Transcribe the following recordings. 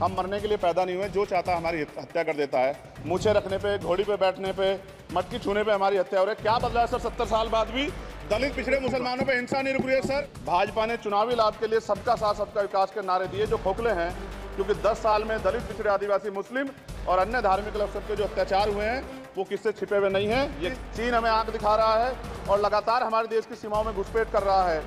हम मरने के लिए पैदा नहीं हुए, जो चाहता है हमारी हत्या कर देता है। मूछे रखने पे, घोड़ी पे बैठने पे, मटकी छूने पे हमारी हत्या हो रही है। क्या बदला है सर? 70 साल बाद भी दलित पिछड़े मुसलमानों पे हिंसा नहीं रुक रही है सर। भाजपा ने चुनावी लाभ के लिए सबका साथ सबका विकास के नारे दिए जो खोखले हैं, क्योंकि 10 साल में दलित पिछड़े आदिवासी मुस्लिम और अन्य धार्मिक अल्पसंख्यक के जो अत्याचार हुए हैं वो किससे छिपे हुए नहीं हैं। ये चीन हमें आंख दिखा रहा है और लगातार हमारे देश की सीमाओं में घुसपैठ कर रहा है।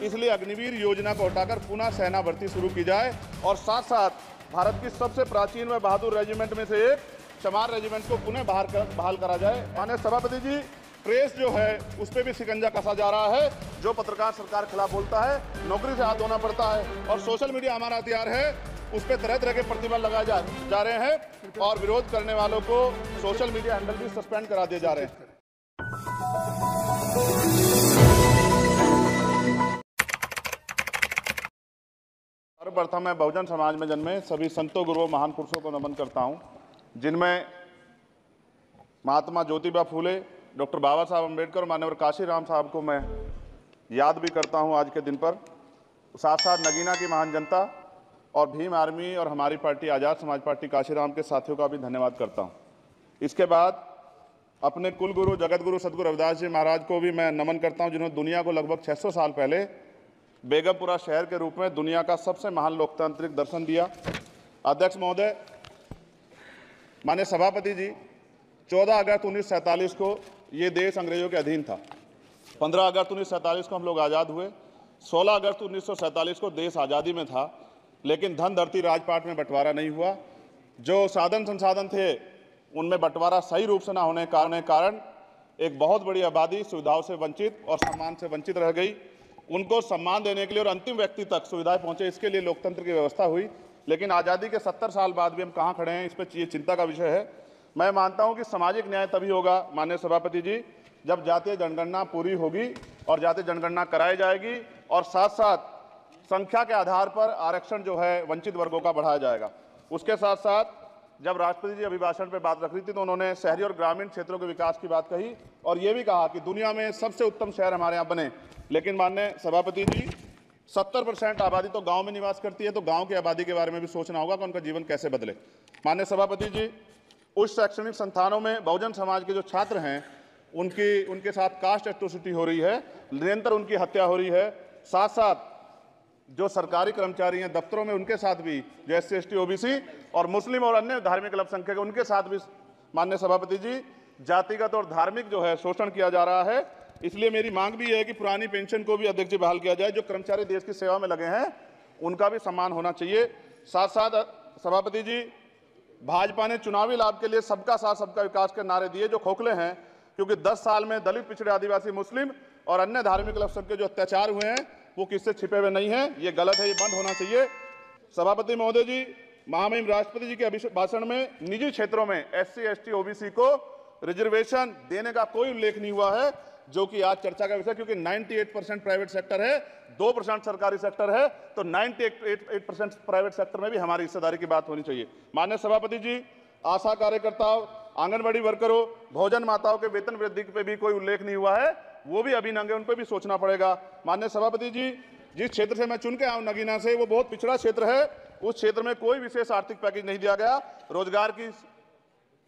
इसलिए अग्निवीर योजना को हटाकर पुनः सेना भर्ती शुरू की जाए और साथ साथ भारत की सबसे प्राचीन व बहादुर रेजिमेंट में से एक चमार रेजिमेंट को पुनः बहाल करा जाए। माननीय सभापति जी, प्रेस जो है उस पर भी शिकंजा कसा जा रहा है। जो पत्रकार सरकार के खिलाफ बोलता है नौकरी से हाथ धोना पड़ता है और सोशल मीडिया हमारा हथियार है, उस पर तरह तरह के प्रतिबंध लगाए जा रहे हैं और विरोध करने वालों को सोशल मीडिया हैंडल भी सस्पेंड करा दिए जा रहे हैं। सर्वप्रथम मैं बहुजन समाज में जन्मे सभी संतों, गुरुओं, महान पुरुषों को नमन करता हूं, जिनमें महात्मा ज्योतिबा फूले, डॉक्टर बाबा साहब अम्बेडकर और मान्यवर काशीराम साहब को मैं याद भी करता हूं आज के दिन पर। साथ साथ नगीना की महान जनता और भीम आर्मी और हमारी पार्टी आज़ाद समाज पार्टी काशीराम के साथियों का भी धन्यवाद करता हूं। इसके बाद अपने कुल गुरु जगत गुरु सदगुरु रविदास जी महाराज को भी मैं नमन करता हूं, जिन्होंने दुनिया को लगभग 600 साल पहले बेगमपुरा शहर के रूप में दुनिया का सबसे महान लोकतांत्रिक दर्शन दिया। अध्यक्ष महोदय, माननीय सभापति जी, 14 अगस्त 1947 को ये देश अंग्रेजों के अधीन था। 15 अगस्त 1947 को हम लोग आज़ाद हुए। 16 अगस्त 1947 को देश आज़ादी में था, लेकिन धन धरती राजपाट में बंटवारा नहीं हुआ। जो साधन संसाधन थे उनमें बंटवारा सही रूप से न होने के कारण एक बहुत बड़ी आबादी सुविधाओं से वंचित और सम्मान से वंचित रह गई। उनको सम्मान देने के लिए और अंतिम व्यक्ति तक सुविधाएं पहुंचे, इसके लिए लोकतंत्र की व्यवस्था हुई। लेकिन आज़ादी के 70 साल बाद भी हम कहाँ खड़े हैं, इस पर ये चिंता का विषय है। मैं मानता हूं कि सामाजिक न्याय तभी होगा माननीय सभापति जी, जब जातीय जनगणना पूरी होगी और जातीय जनगणना कराई जाएगी और साथ साथ संख्या के आधार पर आरक्षण जो है वंचित वर्गों का बढ़ाया जाएगा। उसके साथ साथ जब राष्ट्रपति जी अभिभाषण पर बात रख रही थी तो उन्होंने शहरी और ग्रामीण क्षेत्रों के विकास की बात कही और ये भी कहा कि दुनिया में सबसे उत्तम शहर हमारे यहाँ बने। लेकिन माननीय सभापति जी, 70% आबादी तो गाँव में निवास करती है, तो गाँव की आबादी के बारे में भी सोचना होगा कि उनका जीवन कैसे बदले। माननीय सभापति जी, उस शैक्षणिक संस्थानों में बहुजन समाज के जो छात्र हैं उनके साथ कास्ट एट्रोसिटी हो रही है, निरंतर उनकी हत्या हो रही है। साथ साथ जो सरकारी कर्मचारी हैं दफ्तरों में, उनके साथ भी जो SC ST OBC और मुस्लिम और अन्य धार्मिक अल्पसंख्यक उनके साथ भी माननीय सभापति जी जातिगत और धार्मिक जो है शोषण किया जा रहा है। इसलिए मेरी मांग भी है कि पुरानी पेंशन को भी अध्यक्ष जी बहाल किया जाए। जो कर्मचारी देश की सेवा में लगे हैं उनका भी सम्मान होना चाहिए। साथ साथ सभापति जी, भाजपा ने चुनावी लाभ के लिए सबका साथ सबका विकास के नारे दिए जो खोखले हैं, क्योंकि 10 साल में दलित पिछड़े आदिवासी मुस्लिम और अन्य धार्मिक अल्पसंख्यक के जो अत्याचार हुए हैं वो किससे छिपे हुए नहीं हैं। ये गलत है, ये बंद होना चाहिए। सभापति महोदय जी, महामहिम राष्ट्रपति जी के भाषण में निजी क्षेत्रों में SC ST OBC को रिजर्वेशन देने का कोई उल्लेख नहीं हुआ है, जो कि आज चर्चा का विषय, क्योंकि 98% प्राइवेट सेक्टर है, 2% सरकारी सेक्टर है, तो 98% प्राइवेट सेक्टर में भी हमारी हिस्सेदारी की बात होनी चाहिए। माननीय सभापति जी, आशा कार्यकर्ताओं, आंगनबाड़ी वर्करों, भोजन माताओं के वेतन वृद्धि पे भी कोई उल्लेख नहीं हुआ है, वो भी अभी नंगे, उन पर भी सोचना पड़ेगा। माननीय सभापति जी, जिस क्षेत्र से मैं चुन के आऊँ नगीना से, वो बहुत पिछड़ा क्षेत्र है। उस क्षेत्र में कोई विशेष आर्थिक पैकेज नहीं दिया गया, रोजगार की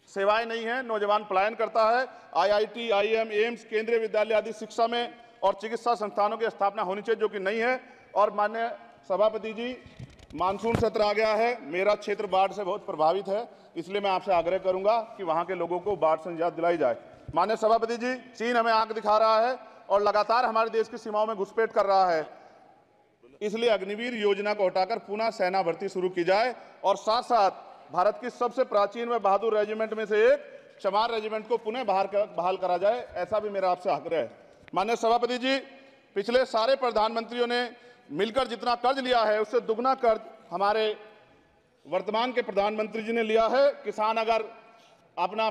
सेवाएं नहीं है, नौजवान पलायन करता है। IIT, IIM, एम्स, केंद्रीय विद्यालय आदि शिक्षा में और चिकित्सा संस्थानों की स्थापना होनी चाहिए, जो कि नहीं है। और माननीय सभापति जी, मानसून सत्र आ गया है, मेरा क्षेत्र बाढ़ से बहुत प्रभावित है, इसलिए मैं आपसे आग्रह करूंगा कि वहां के लोगों को बाढ़ से निजात दिलाई जाए। माननीय सभापति जी, चीन हमें आंख दिखा रहा है और लगातार हमारे देश की सीमाओं में घुसपैठ कर रहा है। इसलिए अग्निवीर योजना को हटाकर पुनः सेना भर्ती शुरू की जाए और साथ साथ भारत की सबसे प्राचीन व बहादुर रेजिमेंट में से एक चमार रेजिमेंट को पुनः बहाल करा जाए, ऐसा भी मेरा आपसे आग्रह है। माननीय सभापति जी, पिछले सारे प्रधानमंत्रियों ने मिलकर जितना कर्ज लिया है उससे दुगना कर्ज हमारे वर्तमान के प्रधानमंत्री जी ने लिया है। किसान अगर अपना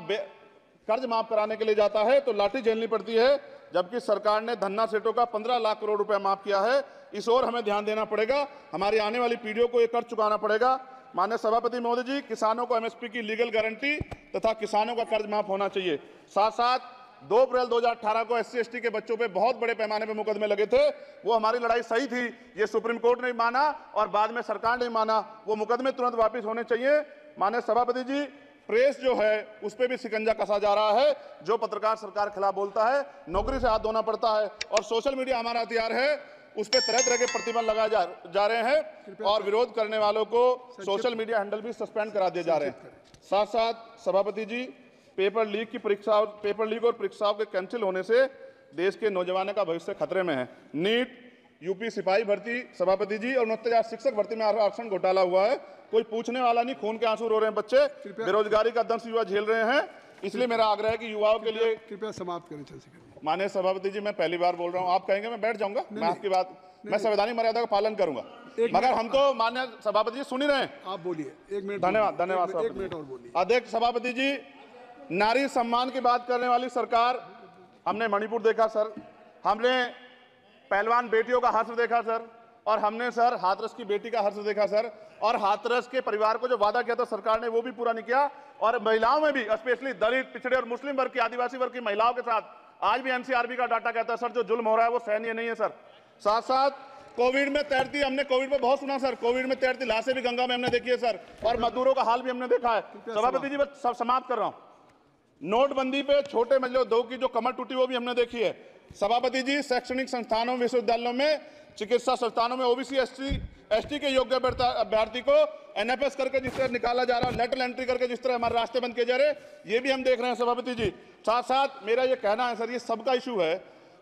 कर्ज माफ कराने के लिए जाता है तो लाठी झेलनी पड़ती है, जबकि सरकार ने धन्ना सेठों का 15 लाख करोड़ रुपया माफ किया है। इस ओर हमें ध्यान देना पड़ेगा, हमारी आने वाली पीढ़ियों को ये कर्ज चुकाना पड़ेगा। माननीय सभापति महोदय जी, किसानों को MSP की लीगल गारंटी तथा किसानों का कर्ज माफ होना चाहिए। साथ साथ 2 अप्रैल 2018 को SC ST के बच्चों पे बहुत बड़े पैमाने पे मुकदमे लगे थे। वो हमारी लड़ाई सही थी, ये सुप्रीम कोर्ट ने माना और बाद में सरकार ने माना। वो मुकदमे तुरंत वापस होने चाहिए। माननीय सभापति जी, प्रेस जो है उस पर भी शिकंजा कसा जा रहा है। जो पत्रकार सरकार के खिलाफ बोलता है नौकरी से हाथ धोना पड़ता है, और सोशल मीडिया हमारा हथियार है, उस पर तरह तरह के प्रतिबंध लगाए जा रहे हैं और विरोध करने वालों को सोशल मीडिया हैंडल भी सस्पेंड करा दिए जा रहे हैं। साथ साथ सभापति जी, पेपर लीक और परीक्षाओं के कैंसिल होने से देश के नौजवानों का भविष्य खतरे में है। नीट, यूपी सिपाही भर्ती सभापति जी और 69,000 शिक्षक भर्ती में आरक्षण घोटाला हुआ है, कोई पूछने वाला नहीं, खून के आंसू रो रहे हैं बच्चे, बेरोजगारी का दंश युवा झेल रहे हैं। इसलिए मेरा आग्रह है कि युवाओं के लिए कृपया समाप्त करें। चंद्रशेखर, माननीय सभापति जी, मैं पहली बार बोल रहा हूं, आप कहेंगे मैं बैठ जाऊंगा, मैं आपकी बात, मैं संवैधानिक मर्यादा का पालन करूंगा, मगर हम तो माननीय सभापति जी सुन ही रहे हैं। आप बोलिए, 1 मिनट। धन्यवाद। 1 मिनट और बोलिए। अध्यक्ष सभापति जी, नारी सम्मान की बात करने वाली सरकार, हमने मणिपुर देखा सर, हमने पहलवान बेटियों का हर्ष देखा सर, और हमने सर हाथरस की बेटी का हर्ष देखा सर, और हाथरस के परिवार को जो वादा किया था सरकार ने वो भी पूरा नहीं किया। और महिलाओं में भी, स्पेशली दलित, पिछड़े और मुस्लिम वर्ग की, आदिवासी वर्ग की महिलाओं के साथ आज भी NCRB का डाटा कहता है सर जो जुल्म हो रहा है वो सहनीय नहीं है सर। साथ साथ कोविड में तैरती, हमने कोविड में बहुत सुना सर, कोविड में तैरती लाशें भी गंगा में हमने देखी है सर, और मजदूरों का हाल भी हमने देखा है। सभापति जी, बस समाप्त कर रहा हूं। नोटबंदी पे छोटे मजले उद्योग की जो कमर टूटी वो भी हमने देखी है। सभापति जी, शैक्षणिक संस्थानों, विश्वविद्यालयों में, चिकित्सा संस्थानों में OBC ST के योग्य अभ्यर्थी को NFS करके जिस तरह निकाला जा रहा है, लेटरल एंट्री करके जिस तरह हमारे रास्ते बंद किए जा रहे, ये भी हम देख रहे हैं सभापति जी। साथ साथ मेरा ये कहना है सर, ये सबका इशू है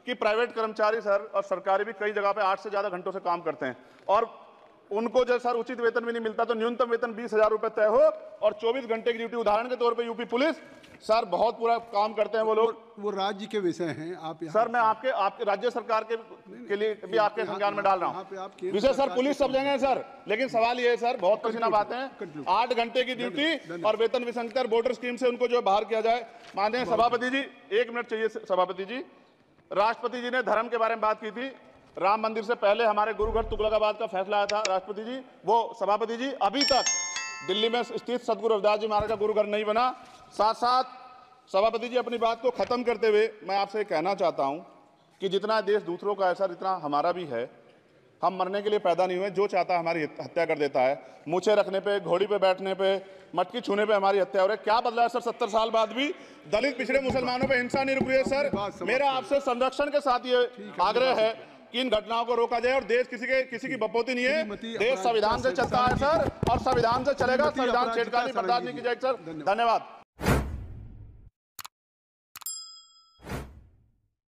कि प्राइवेट कर्मचारी सर और सरकारी भी कई जगह पे 8 से ज्यादा घंटों से काम करते हैं, और उनको जब सर उचित वेतन भी नहीं मिलता, तो न्यूनतम वेतन 20,000 रुपए तय हो और 24 घंटे की ड्यूटी। उदाहरण के तौर पे यूपी पुलिस सर बहुत पूरा काम करते हैं वो लोग। वो राज्य के विषय हैं, आप सर मैं आपके राज्य सरकार के लिए भी आपके संज्ञान में डाल रहा हूँ विषय सर, पुलिस सब जगह है सर, लेकिन सवाल ये है सर, बहुत पसीना बातें हैं, 8 घंटे की ड्यूटी और वेतन विसंगति, वोटर स्कीम से उनको जो बाहर किया जाए। माननीय सभापति जी, 1 मिनट चाहिए सभापति जी। राष्ट्रपति जी ने धर्म के बारे में बात की थी, राम मंदिर से पहले हमारे गुरुघर तुगलकाबाद का फैसला आया था राष्ट्रपति जी, वो सभापति जी अभी तक दिल्ली में स्थित सदगुरु रविदास जी महाराज का गुरुघर नहीं बना। साथ साथ सभापति जी, अपनी बात को खत्म करते हुए मैं आपसे कहना चाहता हूं कि जितना देश दूसरों का है सर, इतना हमारा भी है। हम मरने के लिए पैदा नहीं हुए, जो चाहता है हमारी हत्या कर देता है। मूछे रखने पे, घोड़ी पे बैठने पे, मटकी छूने पे हमारी हत्या हो रही है। क्या बदला है सर 70 साल बाद भी? दलित, पिछड़े, मुसलमानों पे हिंसा नहीं रुक रही है सर। मेरा आपसे संरक्षण के साथ ये आग्रह है कि इन घटनाओं को रोका जाए, और देश किसी की बपोती नहीं है, देश संविधान से चलता है सर, और संविधान से चलेगा, संविधान छेड़खानी बर्दाश्त नहीं की जाएगी सर। धन्यवाद।